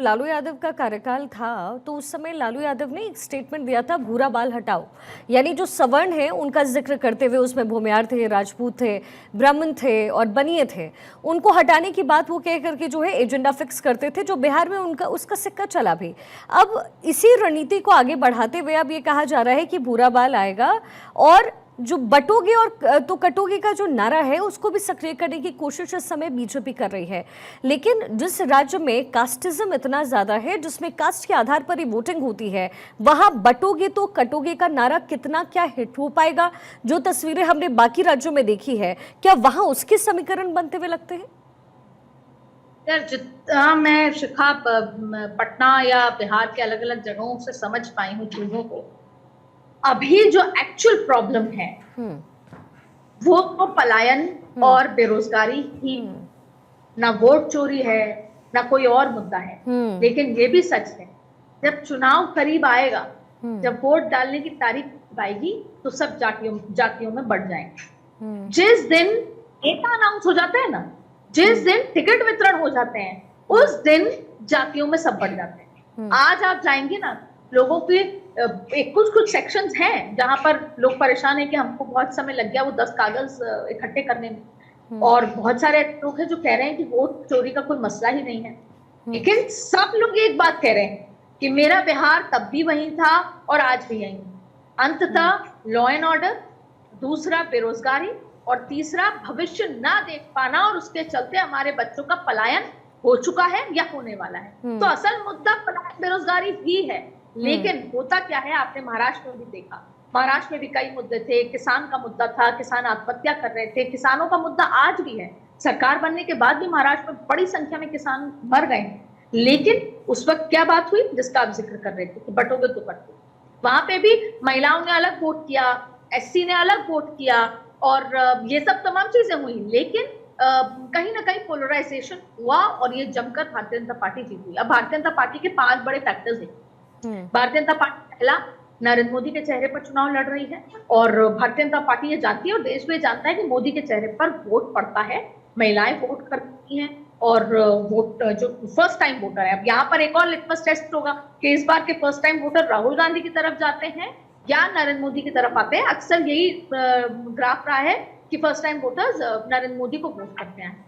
लालू यादव का कार्यकाल था तो उस समय लालू यादव ने एक स्टेटमेंट दिया था, भूरा बाल हटाओ। यानी जो सवर्ण है उनका जिक्र करते हुए, उसमें भूमियार थे, राजपूत थे, ब्राह्मण थे और बनिए थे, उनको हटाने की बात वो कह करके जो है एजेंडा फिक्स करते थे, जो बिहार में उनका उसका सिक्का चला भी। अब इसी रणनीति को आगे बढ़ाते हुए अब ये कहा जा रहा है कि भूरा बाल आएगा और जो बटोगे और तो कटोगे का जो नारा है उसको भी सक्रिय करने की कोशिश इस समय बीजेपी कर रही है। लेकिन जिस राज्य में कास्टिज्म इतना ज्यादा है, जिसमें कास्ट के आधार पर ही वोटिंग होती है, वहां बटोगे तो कटोगे का नारा कितना क्या हिट हो पाएगा? जो तस्वीरें हमने बाकी राज्यों में देखी है, क्या वहां उसके समीकरण बनते हुए लगते हैं? यार, जितना मैं शिखा पटना या बिहार के अलग अलग जगहों से समझ पाई हूँ चीजों को, अभी जो एक्चुअल प्रॉब्लम है वो तो पलायन और बेरोजगारी ही, ना वोट चोरी है ना कोई और मुद्दा है। लेकिन ये भी सच है, जब चुनाव करीब आएगा, जब वोट डालने की तारीख आएगी तो सब जातियों में बढ़ जाएंगे। जिस दिन नेता अनाउंस हो जाते हैं ना, जिस दिन टिकट वितरण हो जाते हैं, उस दिन जातियों में सब बढ़ जाते हैं। आज आप जाएंगे ना, लोगों के कुछ सेक्शंस हैं जहां पर लोग परेशान है कि हमको बहुत समय लग गया वो 10 कागज इकट्ठे करने में, और बहुत सारे लोग हैं जो कह रहे हैं कि वोट चोरी का कोई मसला ही नहीं है। लेकिन सब लोग एक बात कह रहे हैं कि मेरा बिहार तब भी वही था और आज भी यही है। अंततः लॉ एंड ऑर्डर, दूसरा बेरोजगारी, और तीसरा भविष्य ना देख पाना, और उसके चलते हमारे बच्चों का पलायन हो चुका है या होने वाला है। तो असल मुद्दा पलायन बेरोजगारी ही है। लेकिन होता क्या है, आपने महाराष्ट्र में भी देखा, महाराष्ट्र में भी कई मुद्दे थे। किसान का मुद्दा था, किसान आत्महत्या कर रहे थे, किसानों का मुद्दा आज भी है। सरकार बनने के बाद भी महाराष्ट्र में बड़ी संख्या में किसान मर गए हैं। लेकिन उस वक्त क्या बात हुई जिसका आप जिक्र कर रहे थे कि बटोगे तो कटोगे, वहां पे भी महिलाओं ने अलग वोट किया, एससी ने अलग वोट किया, और ये सब तमाम चीजें हुई। लेकिन कहीं ना कहीं पोलराइजेशन हुआ और ये जमकर भारतीय जनता पार्टी जीत हुई। अब भारतीय जनता पार्टी के 5 बड़े फैक्टर्स हैं। भारतीय जनता पार्टी पहला, नरेंद्र मोदी के चेहरे पर चुनाव लड़ रही है, और भारतीय जनता पार्टी ये जानती है और देश में जानता है कि मोदी के चेहरे पर वोट पड़ता है, महिलाएं वोट करती हैं, और वोट जो फर्स्ट टाइम वोटर है। अब यहाँ पर एक और लिटमस टेस्ट होगा कि इस बार के first time voter Rahul Gandhi की तरफ जाते हैं या नरेंद्र मोदी की तरफ आते हैं। अक्सर यही ग्राफ रहा है कि first time voters Narendra Modi को वोट करते हैं।